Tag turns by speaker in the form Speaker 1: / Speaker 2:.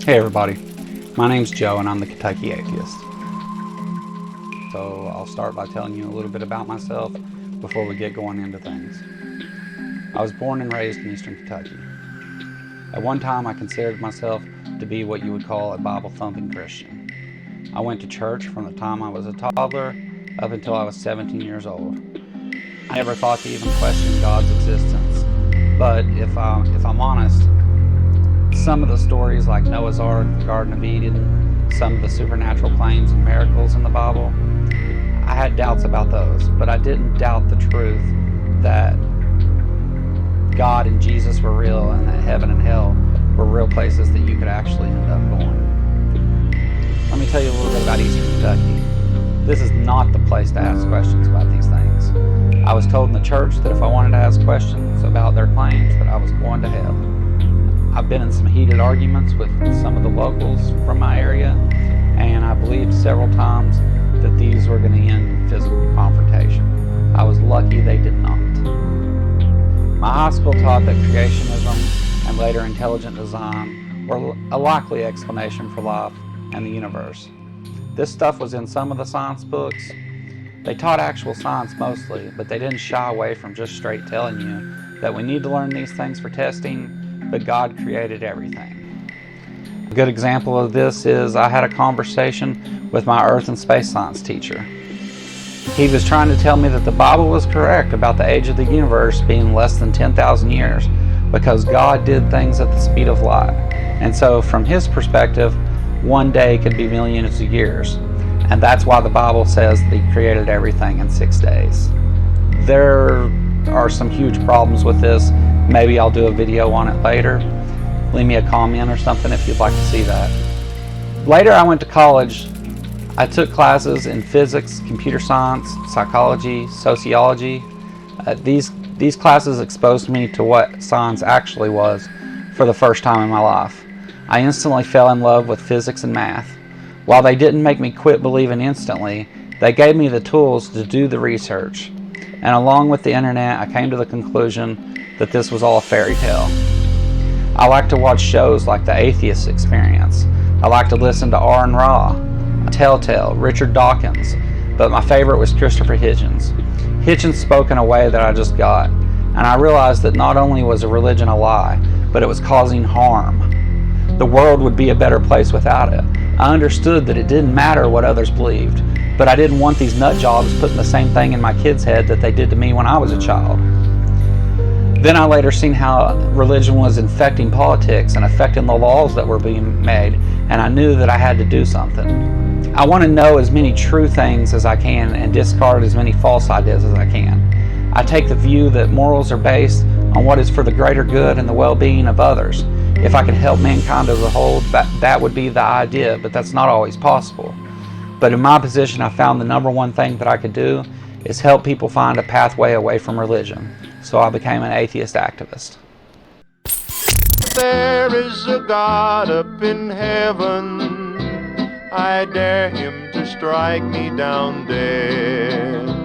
Speaker 1: Hey everybody, my name's Joe and I'm the Kentucky Atheist. So I'll start by telling you a little bit about myself before we get going into things. I was born and raised in Eastern Kentucky. At one time I considered myself to be what you would call a Bible-thumping Christian. I went to church from the time I was a toddler up until I was 17 years old. I never thought to even question God's existence, but if I'm honest, some of the stories like Noah's Ark, the Garden of Eden, some of the supernatural claims and miracles in the Bible, I had doubts about those, but I didn't doubt the truth that God and Jesus were real and that heaven and hell were real places that you could actually end up going. Let me tell you a little bit about Eastern Kentucky. This is not the place to ask questions about these things. I was told in the church that if I wanted to ask questions about their claims that I was going to hell. I've been in some heated arguments with some of the locals from my area, and I believed several times that these were going to end in physical confrontation. I was lucky they did not. My high school taught that creationism and later intelligent design were a likely explanation for life and the universe. This stuff was in some of the science books. They taught actual science mostly, but they didn't shy away from just straight telling you that we need to learn these things for testing, but God created everything. A good example of this is I had a conversation with my earth and space science teacher. He was trying to tell me that the Bible was correct about the age of the universe being less than 10,000 years because God did things at the speed of light. And so from his perspective, one day could be millions of years. And that's why the Bible says that he created everything in 6 days. There are some huge problems with this. Maybe I'll do a video on it later. Leave me a comment or something if you'd like to see that. Later I went to college. I took classes in physics, computer science, psychology, sociology. These classes exposed me to what science actually was for the first time in my life. I instantly fell in love with physics and math. While they didn't make me quit believing instantly, they gave me the tools to do the research. And along with the internet, I came to the conclusion that this was all a fairy tale. I like to watch shows like the Atheist Experience. I like to listen to R and Raw, Telltale, Richard Dawkins, but my favorite was Christopher Hitchens. Hitchens spoke in a way that I just got, and I realized that not only was a religion a lie, but it was causing harm. The world would be a better place without it. I understood that it didn't matter what others believed, but I didn't want these nut jobs putting the same thing in my kid's head that they did to me when I was a child. Then I later seen how religion was infecting politics and affecting the laws that were being made, and I knew that I had to do something. I want to know as many true things as I can and discard as many false ideas as I can. I take the view that morals are based on what is for the greater good and the well-being of others. If I could help mankind as a whole, that would be the idea, but that's not always possible. But in my position, I found the number one thing that I could do is help people find a pathway away from religion. So I became an atheist activist.
Speaker 2: There is a God up in heaven, I dare him to strike me down dead.